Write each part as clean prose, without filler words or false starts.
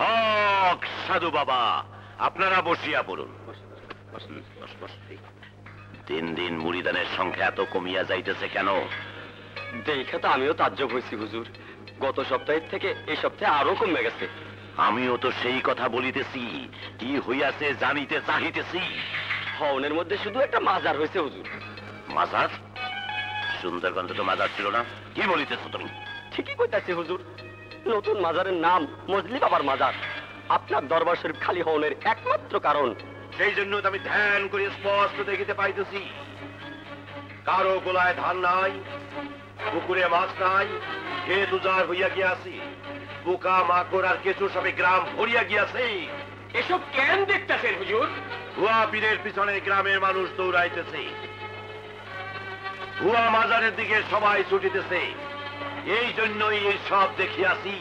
হক সাধু বাবা, আপনারা বসিয়া পড়ুন। দিন দিন মুরিদানের সংখ্যা এত কমিয়া যাইতেছে কেন? দেখে তো আমিও তাজ্জব হয়েছি হুজুর। গত সপ্তাহের থেকে এই সপ্তাহে আরো কমে গেছে। আমিও তো সেই কথা বলিতেছি, কি হইয়াছে জানিতে চাহিতেছি। হাওনের মধ্যে শুধু একটা মাজার হয়েছে হুজুর। মাজার? সুন্দরগঞ্জে তো মাজার ছিল না, কি বলিতেছ তুমি? ঠিকই কইতাছি হুজুর, নতুন মাজারের নাম মজলি বাবার মাজার। আপনার দরবার শরীফ খালি হওয়ার একমাত্র কারণ। সেই জন্য তো আমি ধ্যান করে স্পষ্ট দেখিতে পাইতেছি, কারো গোলায় ধান নাই, পুকুরে মাছ নাই, ক্ষেত উজাড় হইয়া গিয়াছি, পোকা মাকড় আর কেঁচো সবে গ্রাম ভরিয়া গিয়াছে। এসব কেন দেখতেছেন হুজুর? ভুয়া পীরের পিছনে গ্রামের মানুষ দৌড়াইতেছে, ভুয়া মাজারের দিকে সবাই ছুটিতেছে। এই জন্যই এই সব দেখিয়াছি।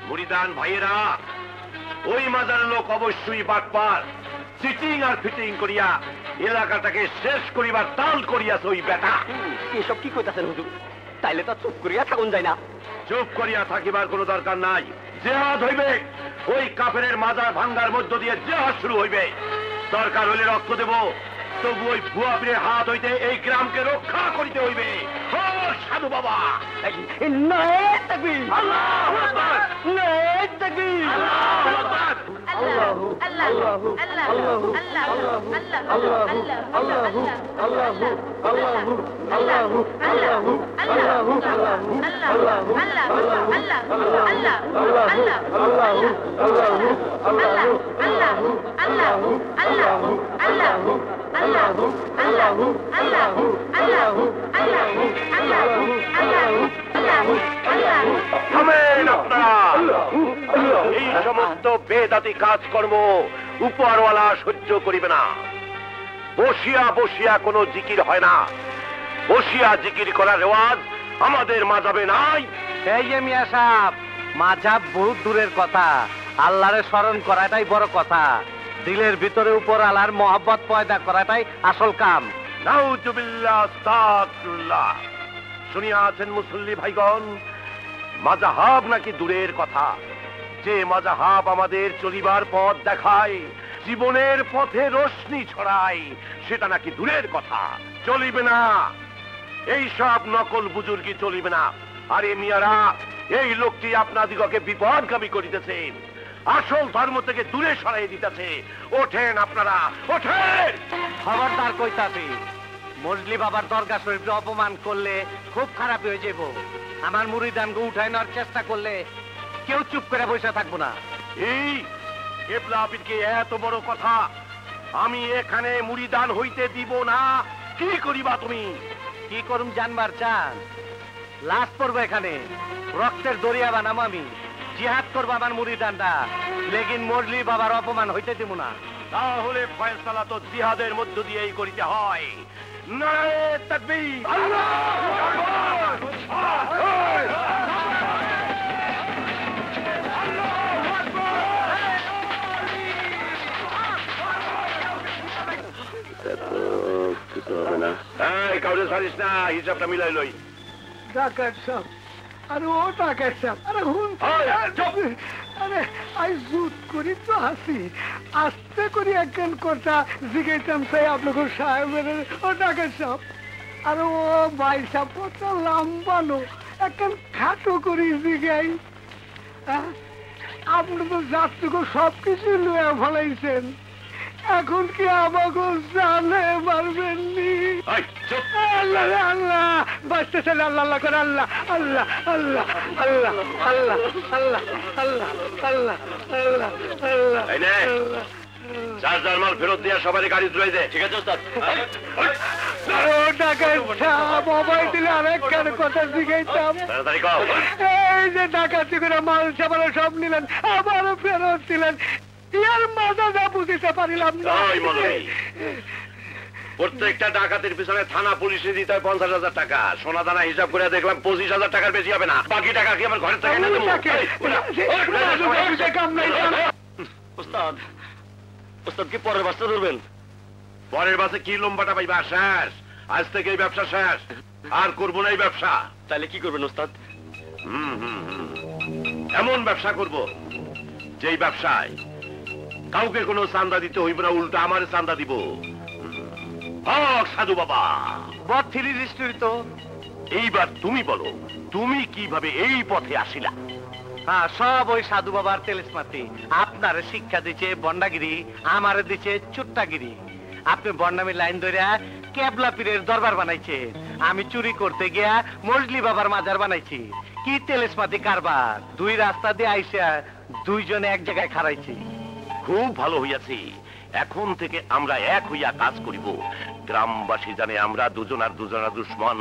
মুরিদান ভাইয়েরা, ওই মাজারের লোক অবশ্যই বাটপার, চিটিং আর ফিটিং করিয়া এলাকাটাকে শেষ করিবার তাল করিয়াছে ওই বেটা। এসব কি কইতাছেন হুজুর? তাইলে তো চুপ করিয়া থাকুন যায় না। চুপ করিয়া থাকিবার কোনো দরকার নাই। জেহাদ হইবে, ওই কাফেরের মাজার ভাঙ্গার মধ্য দিয়ে জেহাদ শুরু হইবে। দরকার হইলে রক্ত দেব, তবু ওই ভুয়া পীরের হাত হইতে এই গ্রামকে রক্ষা করিতে হইবে। সাধু বাবা, থামেন আপনারা। এই সমস্ত বেদাতি কাজকর্ম উপরওয়ালা সহ্য করিবে না। বসিয়া বসিয়া কোনো জিকির হয় না, বসিয়া জিকির করার রেওয়াজ আমাদের মাঝাবে নাই। এই যে মিয়া সাহেব, মাঝাব বহুত দূরের কথা, আল্লাহরে স্মরণ করাটাই বড় কথা। দিলের ভিতরে উপর আল্লাহর মহব্বত পয়দা করাটাই আসল কাম। নাউজুবিল্লাহ, আস্তাগফিরুল্লাহ। শুনিয়া আছেন মুসল্লি ভাইগণ, মাযহাব নাকি দূরের কথা, যে মাযহাব আমাদের চলিবার পথ দেখায়, জীবনের পথে রোশনি ছড়ায়, সেটা নাকি দূরের কথা। চলিবে না, এই সব নকল বুজুর্গি চলিবে না। আরে মিয়ারা, এই লোকটি আপনাদিগকে বিপদগামী করিতেছেন, আসল ধর্ম থেকে দূরে সরাই দিতেছে। ওঠেন আপনারা, ওঠেন। খবরদার কইতাছি, মজলি বাবার দরগা শরীফকে অপমান করলে খুব খারাপ হয়ে যাব। আমার মুরিদানকে উঠাই নেওয়ার চেষ্টা করলে কেউ চুপ করে বসে থাকবো না। এই কেবলা পীরকে এত বড় কথা আমি এখানে মুরিদান হইতে দিব না। কি করিবা তুমি? কি করুম জানবার চান? লাশ পড়বো এখানে, রক্তের দরিয়া বানাম আমি, জিহাদ করবো আমার মুরিদানটা, লেকিন মজলি বাবার অপমান হইতে দিব না। তাহলে ফয়সালা তো জিহাদের মধ্য দিয়েই করিতে হয়। নারে তাকবীর, আল্লাহু আকবার। কিছু হবে না, কাউরে ছাড়িস না, হিসাবটা মিলাই লই। ডাকাত সাহেব, আরে ও ডাকাত সাহেব, আরে হুন, আরে আই জুত করি তো আসি, আস্তে করি একখান কথা জিজ্ঞাসাম চাই আপনাকে সাহেবের। ও ডাকাত সাহেব, আরে ও ভাই সাহেব কত লম্বানো, একখান খাটো করি জিগাই। আপনি তো যাত্রীকে সবকিছু লুয়ে ফেলাইছেন, এখন কি আমাকে জানে পারবেন নি? আল্লাহ আল্লাহ বাঁচতেছেন, আল্লাহ আল্লাহ করে, আল্লাহ আল্লাহ আল্লাহ আল্লাহ আল্লাহ আল্লাহ আল্লাহ আল্লাহ আল্লাহ আল্লাহ। চার জার মাল ফেরত দিয়া সবারই গাড়ি তুলে দে। ঠিক আছে ওস্তাদ। মোবাইল দিলে আরেকখান কথা জিজ্ঞাইতাম। এই যে ডাকাতি করে মাল সামাল সব নিলেন, আবারও ফেরত দিলেন, ইয়ার মজা যা বুঝিতে পারিলাম না। প্রত্যেকটা ডাকাতের পিছনে থানা পুলিশে দিতে হয় 50,000 টাকা। সোনা দানা হিসাব করে দেখলাম 25,000 টাকার বেশি হবে না। বাকি টাকা কি আমার ঘরের থেকে না দেবো? ওস্তাদ, ওস্তাদ কি পরের বাসটা ধরবেন? পরের বাসে কি লম্বাটা পাইবা? শেষ, আজ থেকে এই ব্যবসা শেষ, আর করবো না এই ব্যবসা। তাহলে কি করবেন ওস্তাদ? এমন ব্যবসা করব যেই ব্যবসায় কাউকে কোনো চান্দা দিতে হইব না, উল্টা আমার চান্দা দিব। সাধু বাবা বথিরির স্টোরি তো। এইবার তুমি বলো, তুমি কিভাবে এই পথে আসিলা? হ্যাঁ, সব ওই সাধু বাবার তেলেসমাতি। আপনার শিক্ষা দিচ্ছে বন্ডাগিরি, আমারে দিচ্ছে চুট্টাগিরি। আপনি বন্ডামি লাইন ধরিয়া কেবলা পীরের দরবার বানাইছে, আমি চুরি করতে গিয়া মজলি বাবার মাজার বানাইছি। কি তেলেসমাতি কারবার! দুই রাস্তা দিয়ে আইসা দুইজনে এক জায়গায় খাড়াইছি। খুব ভালো হইয়াছি। এখন থেকে আমরা এক হইয়া কাজ করিব। গ্রামবাসী জানে আমরা দুজনার দুশ্মন।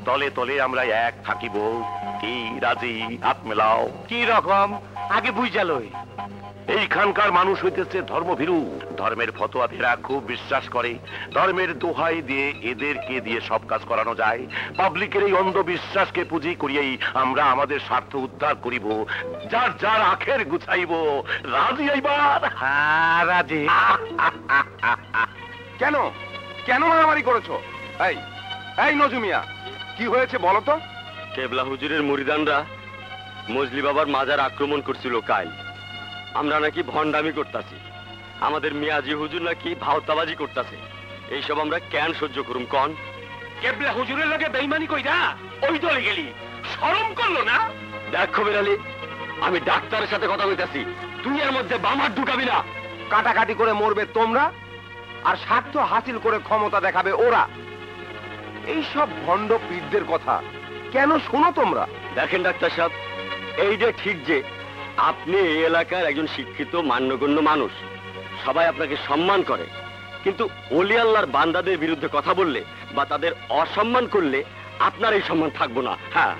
তলে তলে আমরা এক থাকিব। কি রাজি? হাত মেলাও। কি রকম আগে বুঝালই। এইখানকার মানুষ হইতেছে ধর্মভীরু। ধর্মের ফতোয়া এরা খুব বিশ্বাস করে। ধর্মের দোহাই দিয়ে এদেরকে দিয়ে সব কাজ করানো যায়। পাবলিকের এই অন্ধবিশ্বাসকে পুঁজি করিয়েই আমরা আমাদের স্বার্থ উদ্ধার করিব। যার যার আখের গুছাইব। রাজি এইবার? হ্যাঁ, রাজি। কেন কেন মারামারি করেছো? এই এই নজুমিয়া, কি হয়েছে বলো তো? কেবলা হুজুরের মুরিদানরা মজলি বাবার মাজার আক্রমণ করছিল কাল। আমরা নাকি ভণ্ডামি করতেছি, আমাদের মিয়াজি হুজুর নাকি ভাওতাবাজি করতেছে। এইসব আমরা কেন সহ্য করুম কন? কেবলা হুজুরের লগে বেঈমানি কইরা ওই দলে গেলি, শরম করলো না? দেখ খবির আলী, আমি ডাক্তারের সাথে কথা কইতাছি, তুই এর মধ্যে বামার ঢুকাবি না। কাটাকাটি করে মরবে তোমরা, আর স্বার্থ হাসিল করে ক্ষমতা দেখাবে ওরা। এই সব ভণ্ড পীরদের কথা কেন শোনো তোমরা? দেখেন ডাক্তার সাহেব, এই যে ঠিক যে আপনি এই এলাকার একজন শিক্ষিত মান্যগণ্য মানুষ, সবাই আপনাকে সম্মান করে, কিন্তু ওলি আল্লাহর বান্দাদের বিরুদ্ধে কথা বললে বা তাদের অসম্মান করলে আপনার এই সম্মান থাকবো না। হ্যাঁ,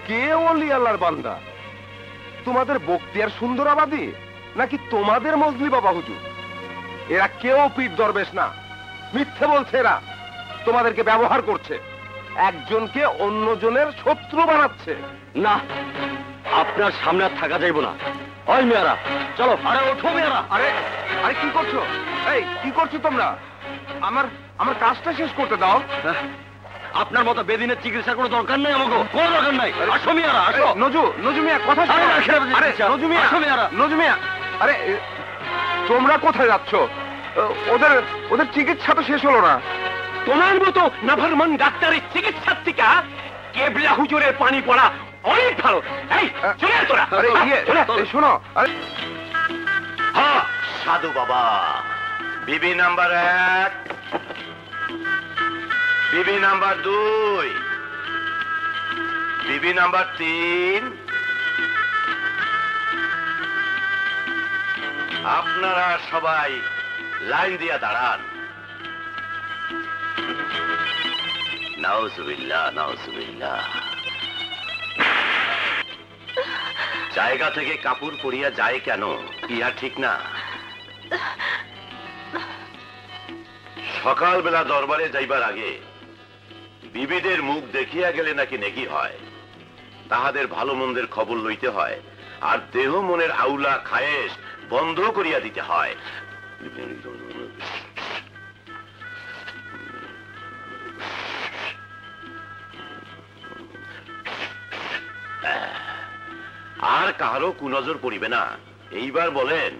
কে ওলি আল্লাহর বান্দা? তোমাদের বক্তিয়ার সুন্দরাবাদী নাকি তোমাদের মজলি বাবা হুজুর? এরা কেউ পীর দরবেশ না, মিথ্যে বলছে। এরা তোমাদেরকে ব্যবহার করছে, একজনকে অন্যজনের শত্রু বানাচ্ছে। না, আপনার সামনে আর থাকা যাইব না। ওই মেয়ারা, চলো। আরে ওঠো মেয়ারা। আরে আরে কি করছো? এই কি করছো তোমরা? আমার আমার কাজটা শেষ করতে দাও। আপনার মতো বেদিনের চিকিৎসার কোনো দরকার নেই, আমাকে কোনো দরকার নাই। আসো মিয়ারা, আসো। নজু মিয়া, কথা শোনো। আরে নজু মিয়া, আসো মিয়ারা। নজু মিয়া, আরে তোমরা কোথায় যাচ্ছ? ওদের ওদের চিকিৎসা তো শেষ হলো না। তোমার মতো নাফরমান ডাক্তারের চিকিৎসার থেকে কেবলা হুজুরের পানি পড়া অনেক ভালো। এই চলে আয় তোরা। আরে শোনো। হ্যাঁ সাধু বাবা, বিবি নাম্বার 1, বিবি নাম্বার 2, বিবি নাম্বার 3। আপনারা সবাই লাইন দিয়া দাঁড়ান। নাউজুবিল্লাহ, নাউজুবিল্লাহ। জায়গা থেকে কাপড় পরিয়া যায় কেন, ইহা ঠিক না। সকালবেলা দরবারে যাইবার আগে বিবিদের মুখ দেখিয়া গেলে নাকি নেকি হয়। তাহাদের ভালো মন্দের খবর লইতে হয়, আর দেহ মনের আউলা খায়েশ বন্ধ করিয়া দিতে হয়। আর কাহারও কুনজর পড়িবে না। এইবার বলেন,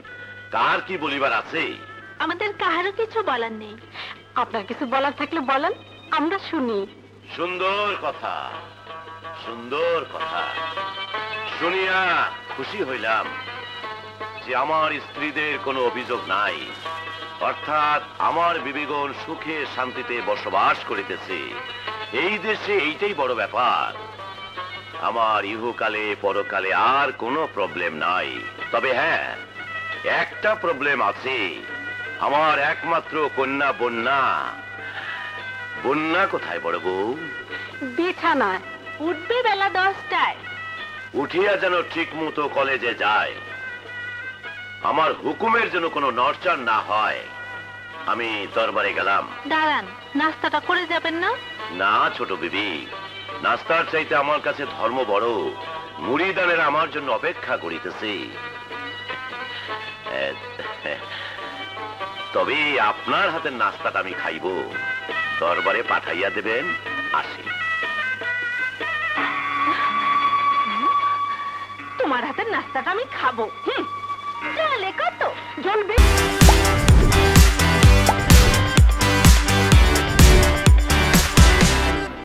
কার কি বলিবার আছে? আমাদের কাহারও কিছু বলার নেই। আপনার কিছু বলার থাকলে বলেন, আমরা শুনি। সুন্দর কথা, সুন্দর কথা। শুনিয়া খুশি হইলাম যে আমার স্ত্রীদের কোনো অভিযোগ নাই, অর্থাৎ আমার বিবিগণ সুখে শান্তিতে বসবাস করিতেছে। এই দেশে এইটাই বড় ব্যাপার। আমার ইহকালে পরকালে আর কোনো প্রবলেম নাই। তবে হ্যাঁ, একটা প্রবলেম আছে। আমার একমাত্র কন্যা বন্যা। বন্যা কোথায় বড় বউ? বিছানায় উঠবে বেলা 10টায়। উঠিয়া যেন ঠিক মতো কলেজে যায়। আমার হুকুমের যেন কোনো নড়চড় না হয়। আমি দরবারে গেলাম। দাঁড়ান, নাস্তাটা করে যাবেন না? না ছোট বিবি, নাস্তার চাইতে আমার কাছে ধর্ম বড়। মুরিদানেরা আমার জন্য অপেক্ষা করিতেছে। তবে আপনার হাতের নাস্তাটা আমি খাইব। দরবারে পাঠাইয়া দেবেন। আসি। তোমার হাতের নাস্তাটা আমি খাবো। চলে কত জ্বলবে